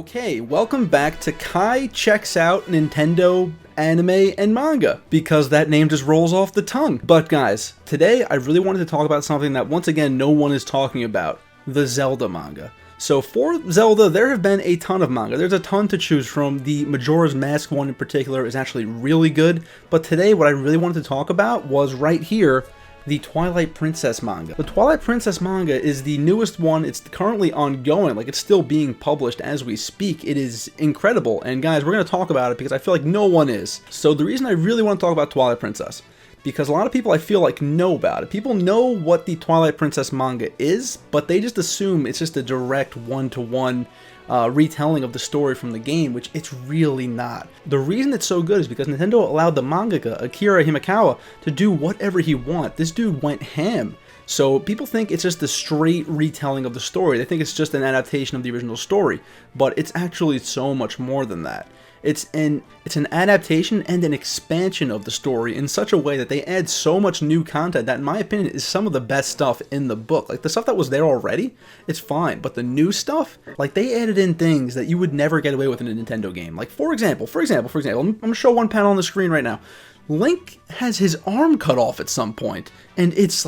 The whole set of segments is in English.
Okay, welcome back to Kai Checks Out Nintendo Anime and Manga, because that name just rolls off the tongue. But guys, today I really wanted to talk about something that once again no one is talking about, the Zelda manga. So for Zelda, there have been a ton of manga. There's a ton to choose from. The Majora's Mask one in particular is actually really good, but today what I really wanted to talk about was right here, the Twilight Princess manga. The Twilight Princess manga is the newest one. It's currently ongoing, like it's still being published as we speak. It is incredible, and guys, we're going to talk about it because I feel like no one is. So the reason I really want to talk about Twilight Princess, because a lot of people I feel like know about it. People know what the Twilight Princess manga is, but they just assume it's just a direct one-to-one retelling of the story from the game, which it's really not. The reason it's so good is because Nintendo allowed the mangaka, Akira Himekawa, to do whatever he wants. This dude went ham. So people think it's just a straight retelling of the story. They think it's just an adaptation of the original story, but it's actually so much more than that. It's an adaptation and an expansion of the story in such a way that they add so much new content that, in my opinion, is some of the best stuff in the book. Like, the stuff that was there already, it's fine, but the new stuff, like, they added in things that you would never get away with in a Nintendo game. Like, for example, I'm gonna show one panel on the screen right now. Link has his arm cut off at some point, and it's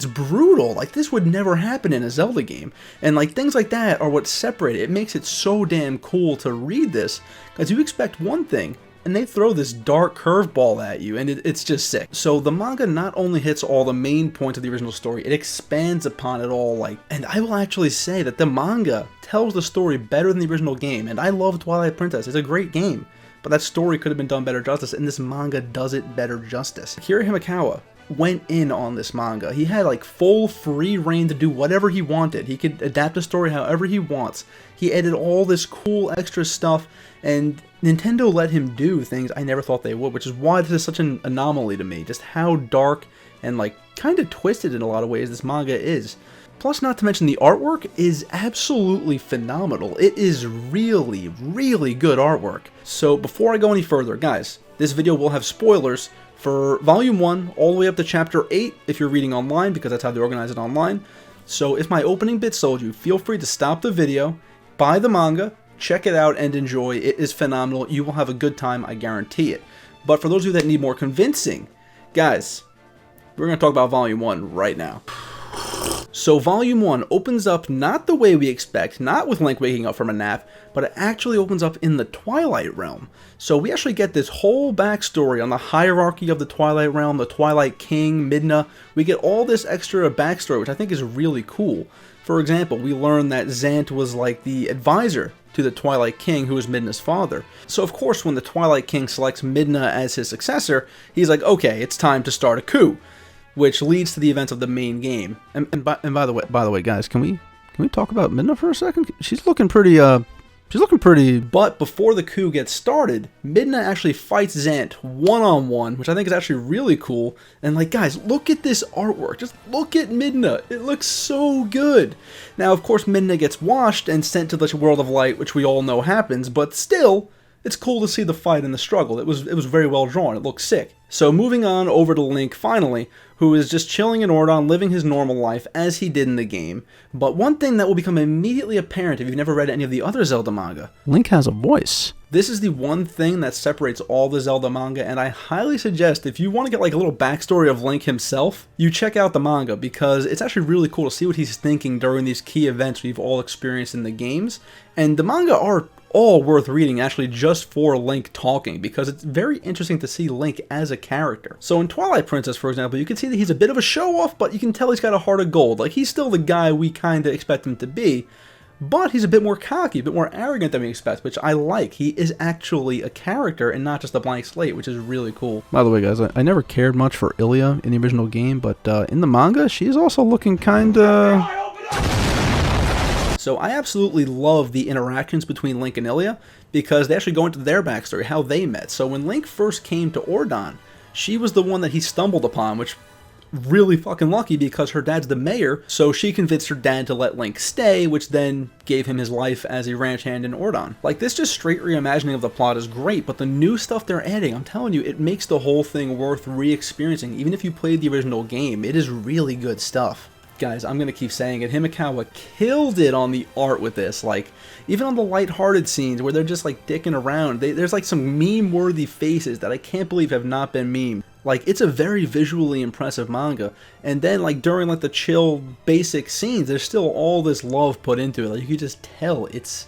brutal. Like, this would never happen in a Zelda game. And like, things like that are what separate it. It makes it so damn cool to read this, because you expect one thing, and they throw this dark curveball at you, and it's just sick. So the manga not only hits all the main points of the original story, it expands upon it all, like, and I will actually say that the manga tells the story better than the original game, and I love Twilight Princess. It's a great game. But that story could have been done better justice, and this manga does it better justice. Akira Himekawa went in on this manga. He had like full free reign to do whatever he wanted. He could adapt the story however he wants. He added all this cool extra stuff, and Nintendo let him do things I never thought they would, which is why this is such an anomaly to me. Just how dark and like kind of twisted in a lot of ways this manga is. Plus, not to mention, the artwork is absolutely phenomenal. It is really, really good artwork. So before I go any further, guys, this video will have spoilers for Volume 1 all the way up to Chapter 8 if you're reading online, because that's how they organize it online. So if my opening bit sold you, feel free to stop the video, buy the manga, check it out, and enjoy. It is phenomenal. You will have a good time, I guarantee it. But for those of you that need more convincing, guys, we're going to talk about Volume 1 right now. So Volume 1 opens up not the way we expect, not with Link waking up from a nap, but it actually opens up in the Twilight Realm. So we actually get this whole backstory on the hierarchy of the Twilight Realm, the Twilight King, Midna. We get all this extra backstory, which I think is really cool. For example, we learn that Zant was like the advisor to the Twilight King, who was Midna's father. So of course, when the Twilight King selects Midna as his successor, he's like, okay, it's time to start a coup, which leads to the events of the main game. And by the way, guys, can we talk about Midna for a second? She's looking pretty. But before the coup gets started, Midna actually fights Zant one-on-one, which I think is actually really cool. And like, guys, look at this artwork. Just look at Midna. It looks so good. Now, of course, Midna gets washed and sent to the World of Light, which we all know happens. But still, it's cool to see the fight and the struggle. It was very well drawn. It looks sick. So moving on over to Link, finally, who is just chilling in Ordon, living his normal life as he did in the game. But one thing that will become immediately apparent if you've never read any of the other Zelda manga: Link has a voice. This is the one thing that separates all the Zelda manga, and I highly suggest if you want to get like a little backstory of Link himself, you check out the manga, because it's actually really cool to see what he's thinking during these key events we've all experienced in the games. And the manga are all worth reading actually just for Link talking, because it's very interesting to see Link as a character. So in Twilight Princess, for example, you can see that he's a bit of a show-off, but you can tell he's got a heart of gold. Like, he's still the guy we kind of expect him to be, but he's a bit more cocky, a bit more arrogant than we expect, which I like. He is actually a character and not just a blank slate, which is really cool. By the way, guys, I never cared much for Ilia in the original game, but in the manga, she's also looking kinda... So I absolutely love the interactions between Link and Ilia, because they actually go into their backstory, how they met. So when Link first came to Ordon, she was the one that he stumbled upon, which really fucking lucky, because her dad's the mayor, so she convinced her dad to let Link stay, which then gave him his life as a ranch hand in Ordon. Like, this just straight reimagining of the plot is great, but the new stuff they're adding, I'm telling you, it makes the whole thing worth re-experiencing. Even if you played the original game, it is really good stuff. guys, I'm gonna keep saying it, Himikawa killed it on the art with this. Like, even on the lighthearted scenes where they're just like dicking around, there's like some meme-worthy faces that I can't believe have not been memed. Like, it's a very visually impressive manga, and then like during like the chill basic scenes, there's still all this love put into it. Like, you can just tell it's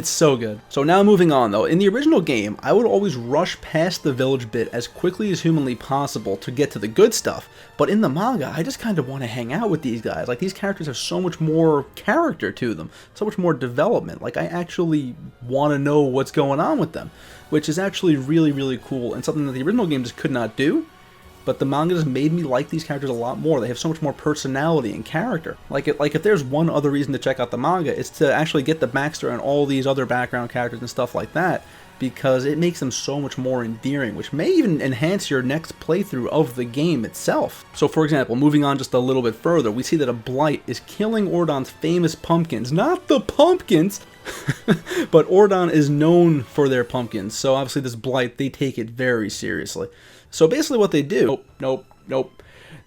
so good. So now moving on though, in the original game, I would always rush past the village bit as quickly as humanly possible to get to the good stuff, but in the manga, I just kind of want to hang out with these guys. Like, these characters have so much more character to them, so much more development. Like, I actually want to know what's going on with them, which is actually really, really cool, and something that the original game just could not do. But the manga has made me like these characters a lot more. They have so much more personality and character. Like if there's one other reason to check out the manga, it's to actually get the backstory on all these other background characters and stuff like that, because it makes them so much more endearing, which may even enhance your next playthrough of the game itself. So for example, moving on just a little bit further, we see that a blight is killing Ordon's famous pumpkins. Not the pumpkins! But Ordon is known for their pumpkins, so obviously this blight, they take it very seriously. So basically what they do, nope,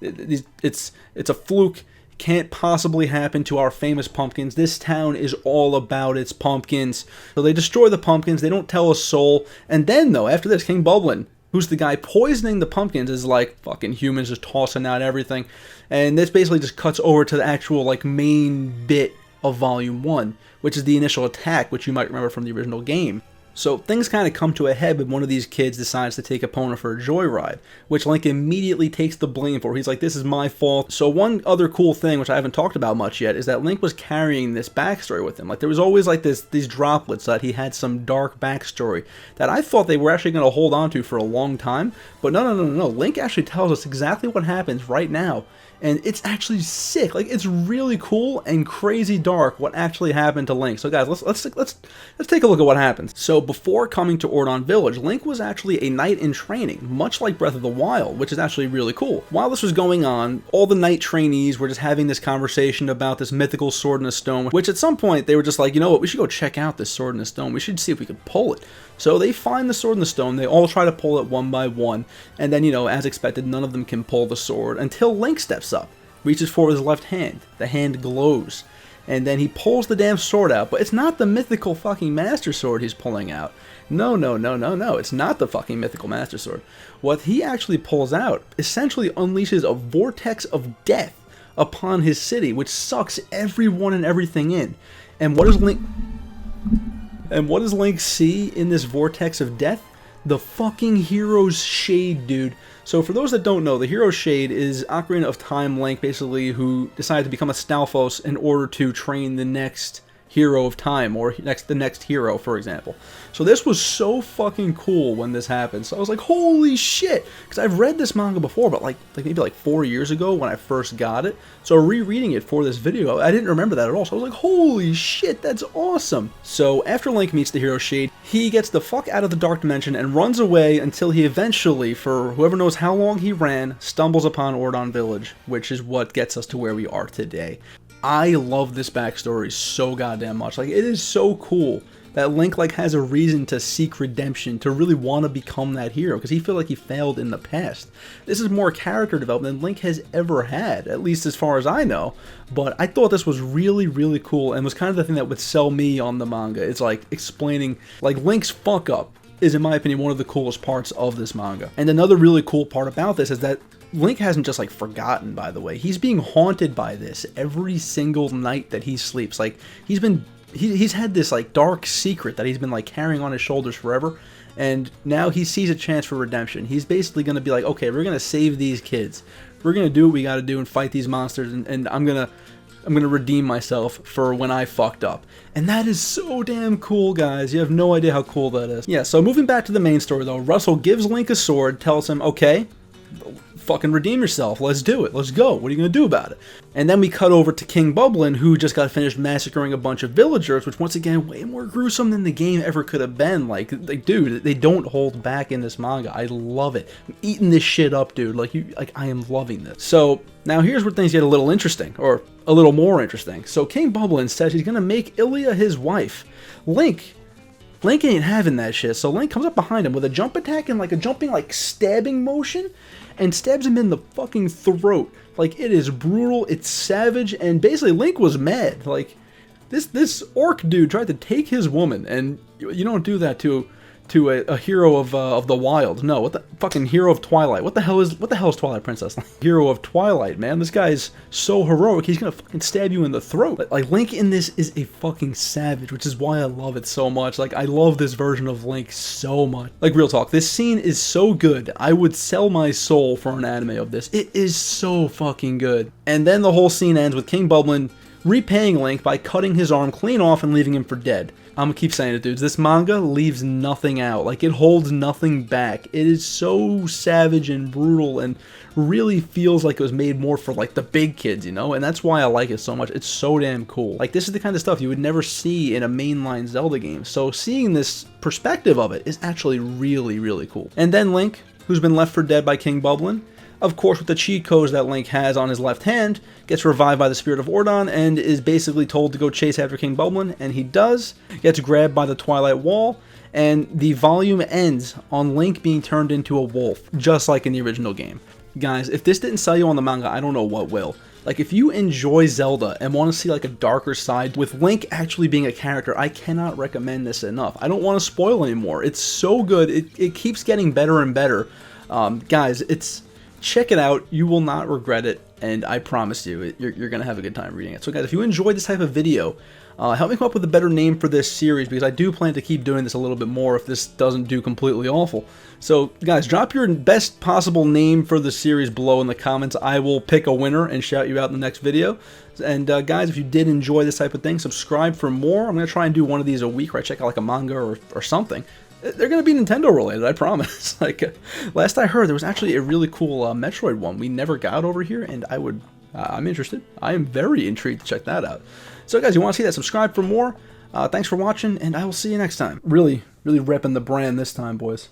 it's a fluke, can't possibly happen to our famous pumpkins. This town is all about its pumpkins. So they destroy the pumpkins, they don't tell a soul, and then though, after this, King Bublin, who's the guy poisoning the pumpkins, is like, fucking humans just tossing out everything, and this basically just cuts over to the actual like main bit of Volume 1, which is the initial attack, which you might remember from the original game. So things kind of come to a head when one of these kids decides to take Epona for a joyride, which Link immediately takes the blame for. He's like, this is my fault. So one other cool thing, which I haven't talked about much yet, is that Link was carrying this backstory with him. Like, there was always like these droplets that he had some dark backstory that I thought they were actually going to hold on to for a long time. But no. Link actually tells us exactly what happens right now. And it's actually sick. Like, it's really cool and crazy dark what actually happened to Link. So guys, let's take a look at what happens. So before coming to Ordon Village, Link was actually a knight in training, much like Breath of the Wild, which is actually really cool. While this was going on, all the knight trainees were just having this conversation about this mythical sword in a stone, which at some point they were just like, you know what, we should go check out this sword in a stone. We should see if we could pull it. So they find the sword in the stone, they all try to pull it one by one, and then, you know, as expected, none of them can pull the sword until Link steps up, reaches for his left hand, the hand glows, and then he pulls the damn sword out, but it's not the mythical fucking Master Sword he's pulling out. No, it's not the fucking mythical Master Sword. What he actually pulls out essentially unleashes a vortex of death upon his city, which sucks everyone and everything in. And what does Link see in this vortex of death? The fucking Hero's Shade, dude. So for those that don't know, the Hero's Shade is Ocarina of Time Link, basically, who decided to become a Stalfos in order to train the next Hero of Time, or the next hero, for example. So this was so fucking cool when this happened. So I was like, holy shit! Because I've read this manga before, but like maybe like 4 years ago when I first got it. So rereading it for this video, I didn't remember that at all. So I was like, holy shit, that's awesome! So after Link meets the Hero's Shade, he gets the fuck out of the Dark Dimension and runs away until he eventually, for whoever knows how long he ran, stumbles upon Ordon Village, which is what gets us to where we are today. I love this backstory so goddamn much. Like, it is so cool that Link like has a reason to seek redemption, to really want to become that hero, because he feels like he failed in the past. This is more character development than Link has ever had, at least as far as I know. But I thought this was really, really cool, and was kind of the thing that would sell me on the manga. It's like explaining, like, Link's fuck up is, in my opinion, one of the coolest parts of this manga. And another really cool part about this is that Link hasn't just like forgotten, by the way. He's being haunted by this every single night that he sleeps. Like, he's had this like dark secret that he's been like carrying on his shoulders forever, and now he sees a chance for redemption. He's basically going to be like, okay, we're going to save these kids. We're going to do what we got to do and fight these monsters, and I'm going to redeem myself for when I fucked up. And that is so damn cool, guys. You have no idea how cool that is. Yeah, so moving back to the main story though, Russell gives Link a sword, tells him, okay, fucking redeem yourself, let's do it, let's go, what are you gonna do about it? And then we cut over to King Bublin, who just got finished massacring a bunch of villagers, which once again, way more gruesome than the game ever could have been. Like dude, they don't hold back in this manga. I love it. I'm eating this shit up, dude. Like, I am loving this. So now here's where things get a little interesting, or a little more interesting. So King Bublin says he's gonna make Ilia his wife. Link Link ain't having that shit, so Link comes up behind him with a jump attack and like a jumping like stabbing motion and stabs him in the fucking throat. Like, it is brutal, it's savage, and basically Link was mad. Like, this orc dude tried to take his woman, and you don't do that to a hero of the wild. No, what the fucking hero of Twilight? What the hell is Twilight Princess? Hero of Twilight, man. This guy's so heroic. He's gonna fucking stab you in the throat. Like, Link in this is a fucking savage, which is why I love it so much. Like, I love this version of Link so much. Like, real talk, this scene is so good. I would sell my soul for an anime of this. It is so fucking good. And then the whole scene ends with King Bublin repaying Link by cutting his arm clean off and leaving him for dead. I'm gonna keep saying it, dudes. This manga leaves nothing out. Like, it holds nothing back. It is so savage and brutal and really feels like it was made more for, like, the big kids, you know? And that's why I like it so much. It's so damn cool. Like, this is the kind of stuff you would never see in a mainline Zelda game. So seeing this perspective of it is actually really, really cool. And then Link, who's been left for dead by King Bublin, of course with the cheat codes that Link has on his left hand, gets revived by the Spirit of Ordon and is basically told to go chase after King Bublin, and he does, gets grabbed by the Twilight Wall, and the volume ends on Link being turned into a wolf, just like in the original game. Guys, if this didn't sell you on the manga, I don't know what will. Like, if you enjoy Zelda and want to see like a darker side with Link actually being a character, I cannot recommend this enough. I don't want to spoil anymore. It's so good. It keeps getting better and better. Guys, check it out. You will not regret it, and I promise you, you're going to have a good time reading it. So guys, if you enjoyed this type of video, help me come up with a better name for this series, because I do plan to keep doing this a little bit more if this doesn't do completely awful. So guys, drop your best possible name for the series below in the comments. I will pick a winner and shout you out in the next video. And guys, if you did enjoy this type of thing, subscribe for more. I'm going to try and do one of these a week where I check out like a manga or something. They're going to be Nintendo related, I promise. Like, last I heard, there was actually a really cool Metroid one we never got over here, and I'm interested. I am very intrigued to check that out. So guys, you want to see that, subscribe for more. Thanks for watching, and I will see you next time. Really repping the brand this time, boys.